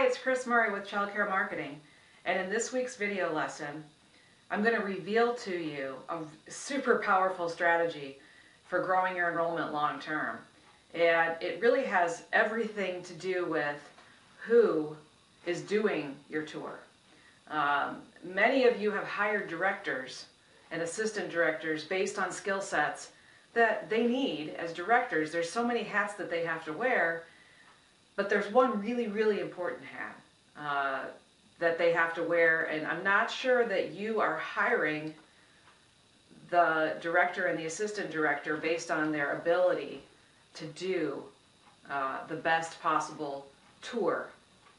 Hi, it's Chris Murray with Childcare Marketing, and in this week's video lesson, I'm going to reveal to you a super powerful strategy for growing your enrollment long term. And it really has everything to do with who is doing your tour. Many of you have hired directors and assistant directors based on skill sets that they need as directors. There's so many hats that they have to wear, but there's one really, really important hat that they have to wear, and I'm not sure that you are hiring the director and the assistant director based on their ability to do the best possible tour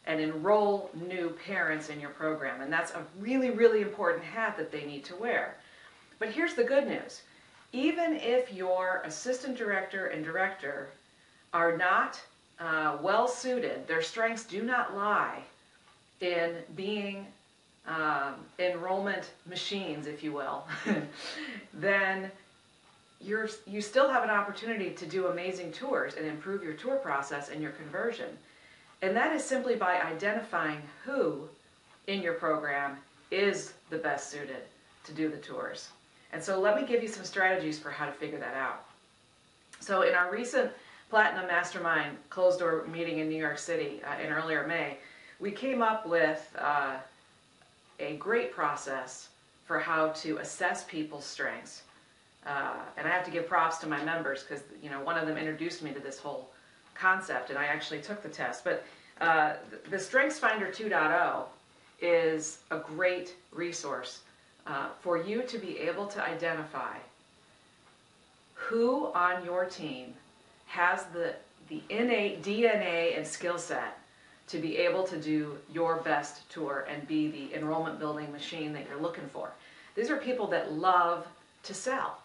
and enroll new parents in your program. And that's a really, really important hat that they need to wear. But here's the good news. Even if your assistant director and director are not well suited, their strengths do not lie in being enrollment machines, if you will, then you still have an opportunity to do amazing tours and improve your tour process and your conversion. And that is simply by identifying who in your program is the best suited to do the tours. And so let me give you some strategies for how to figure that out. So in our recent Platinum Mastermind closed door meeting in New York City in earlier May, we came up with a great process for how to assess people's strengths. And I have to give props to my members because one of them introduced me to this whole concept, and I actually took the test. But the StrengthsFinder 2.0 is a great resource for you to be able to identify who on your team has the innate DNA and skill set to be able to do your best tour and be the enrollment building machine that you're looking for. These are people that love to sell,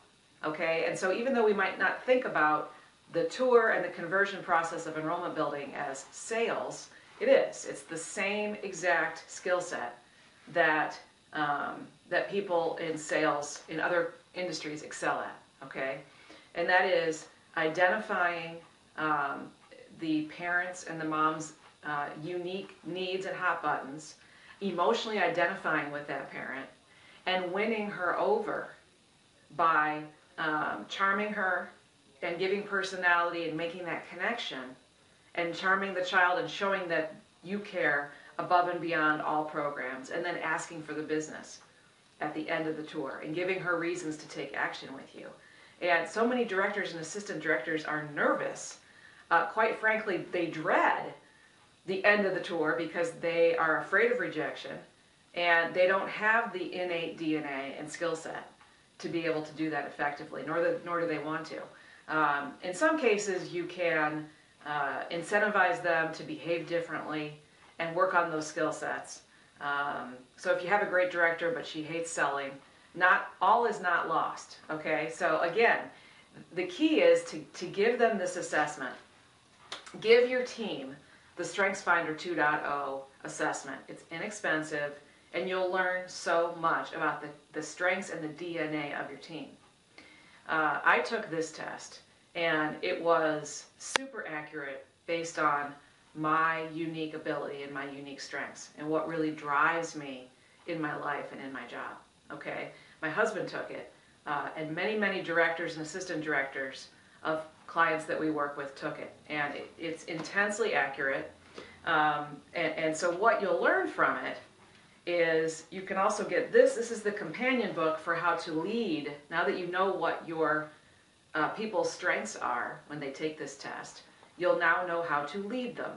okay? And so even though we might not think about the tour and the conversion process of enrollment building as sales, it is. It's the same exact skill set that that people in sales in other industries excel at, okay? And that is identifying the parents and the mom's unique needs and hot buttons, emotionally identifying with that parent, and winning her over by charming her and giving personality and making that connection, and charming the child and showing that you care above and beyond all programs, and then asking for the business at the end of the tour and giving her reasons to take action with you. And so many directors and assistant directors are nervous. Quite frankly, they dread the end of the tour because they are afraid of rejection, and they don't have the innate DNA and skill set to be able to do that effectively, nor do they want to. In some cases, you can incentivize them to behave differently and work on those skill sets. So if you have a great director but she hates selling, not all is not lost, okay? So again, the key is to give them this assessment. Give your team the StrengthsFinder 2.0 assessment. It's inexpensive, and you'll learn so much about the strengths and the DNA of your team. I took this test, and it was super accurate based on my unique ability and my unique strengths and what really drives me in my life and in my job, okay? My husband took it, and many, many directors and assistant directors of clients that we work with took it, and it's intensely accurate. And so what you'll learn from it is you can also get this is the companion book for how to lead. Now that you know what your people's strengths are when they take this test, you'll now know how to lead them,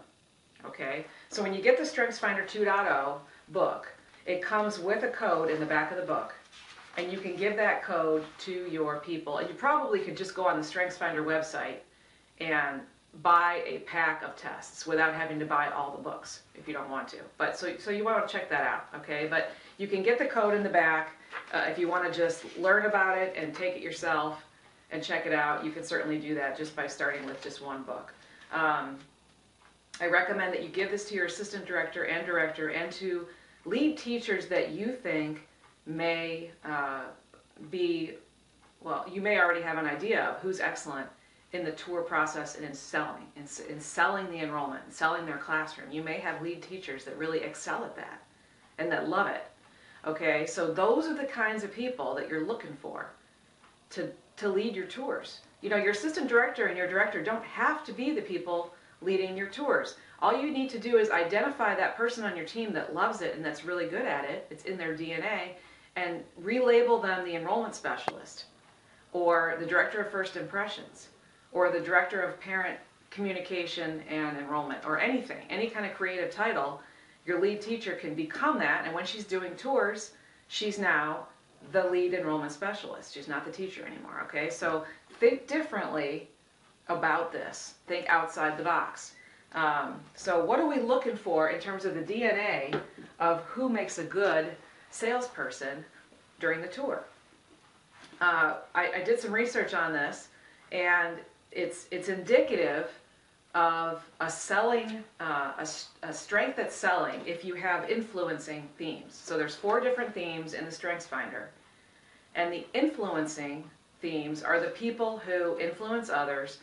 okay? So when you get the StrengthsFinder 2.0 book, it comes with a code in the back of the book, and you can give that code to your people. And you probably could just go on the StrengthsFinder website and buy a pack of tests without having to buy all the books if you don't want to. But so you want to check that out, okay? But you can get the code in the back if you want to just learn about it and take it yourself and check it out. You can certainly do that just by starting with just one book. I recommend that you give this to your assistant director and to lead teachers that you think may be, well, you may already have an idea of who's excellent in the tour process and in selling, in selling the enrollment, and selling their classroom. You may have lead teachers that really excel at that and that love it. Okay, so those are the kinds of people that you're looking for to lead your tours. You know, your assistant director and your director don't have to be the people leading your tours. All you need to do is identify that person on your team that loves it and that's really good at it, it's in their DNA, and relabel them the enrollment specialist, or the director of first impressions, or the director of parent communication and enrollment, or anything, any kind of creative title. Your lead teacher can become that, and when she's doing tours, she's now the lead enrollment specialist. She's not the teacher anymore, okay? So think differently about this. Think outside the box. So what are we looking for in terms of the DNA of who makes a good salesperson during the tour? I did some research on this, and it's indicative of a selling, a strength that's selling if you have influencing themes. So there's 4 different themes in the Strengths Finder, and the influencing themes are the people who influence others.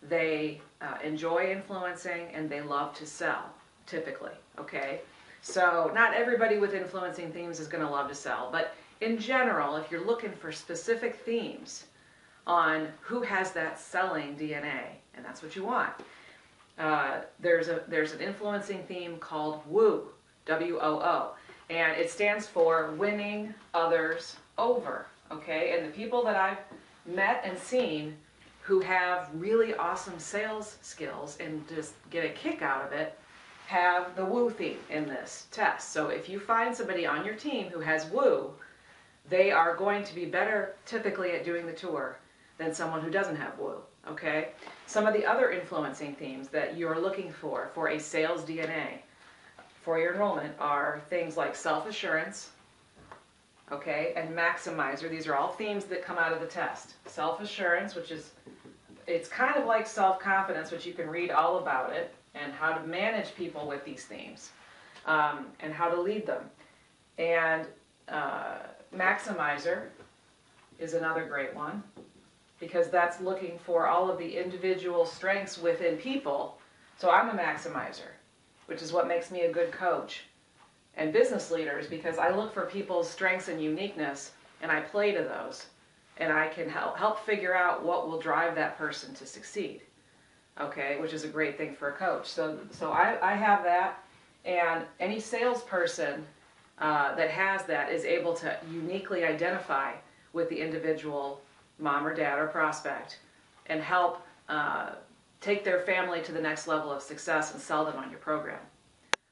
They enjoy influencing and they love to sell, typically, okay? So not everybody with influencing themes is going to love to sell, but in general, if you're looking for specific themes on who has that selling DNA, and that's what you want, there's an influencing theme called WOO, W-O-O, and it stands for winning others over, okay? And the people that I've met and seen who have really awesome sales skills and just get a kick out of it have the WOO theme in this test. So if you find somebody on your team who has WOO, they are going to be better typically at doing the tour than someone who doesn't have WOO, okay? Some of the other influencing themes that you're looking for a sales DNA for your enrollment are things like self-assurance, okay, and maximizer. These are all themes that come out of the test. Self-assurance, which is, it's kind of like self-confidence, which you can read all about it, and how to manage people with these themes, and how to lead them. And maximizer is another great one, because that's looking for all of the individual strengths within people. So I'm a maximizer, which is what makes me a good coach and business leaders, because I look for people's strengths and uniqueness, and I play to those, and I can help figure out what will drive that person to succeed, okay, which is a great thing for a coach. So I have that, and any salesperson that has that is able to uniquely identify with the individual mom or dad or prospect and help take their family to the next level of success and sell them on your program.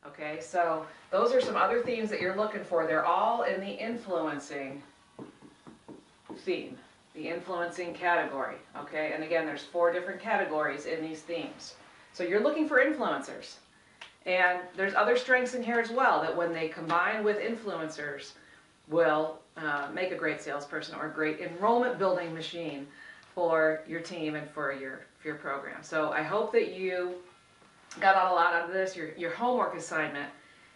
Okay, so those are some other themes that you're looking for. They're all in the influencing theme, the influencing category. Okay, and again, there's 4 different categories in these themes. So you're looking for influencers. And there's other strengths in here as well that when they combine with influencers will make a great salesperson or a great enrollment building machine for your team and for your program. So I hope that you got a lot out of this. Your homework assignment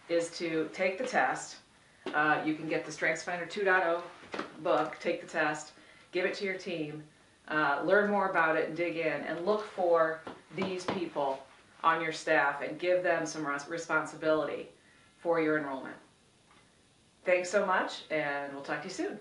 is to take the test. You can get the StrengthsFinder 2.0 book, take the test, give it to your team, learn more about it and dig in and look for these people on your staff and give them some responsibility for your enrollment. Thanks so much, and we'll talk to you soon.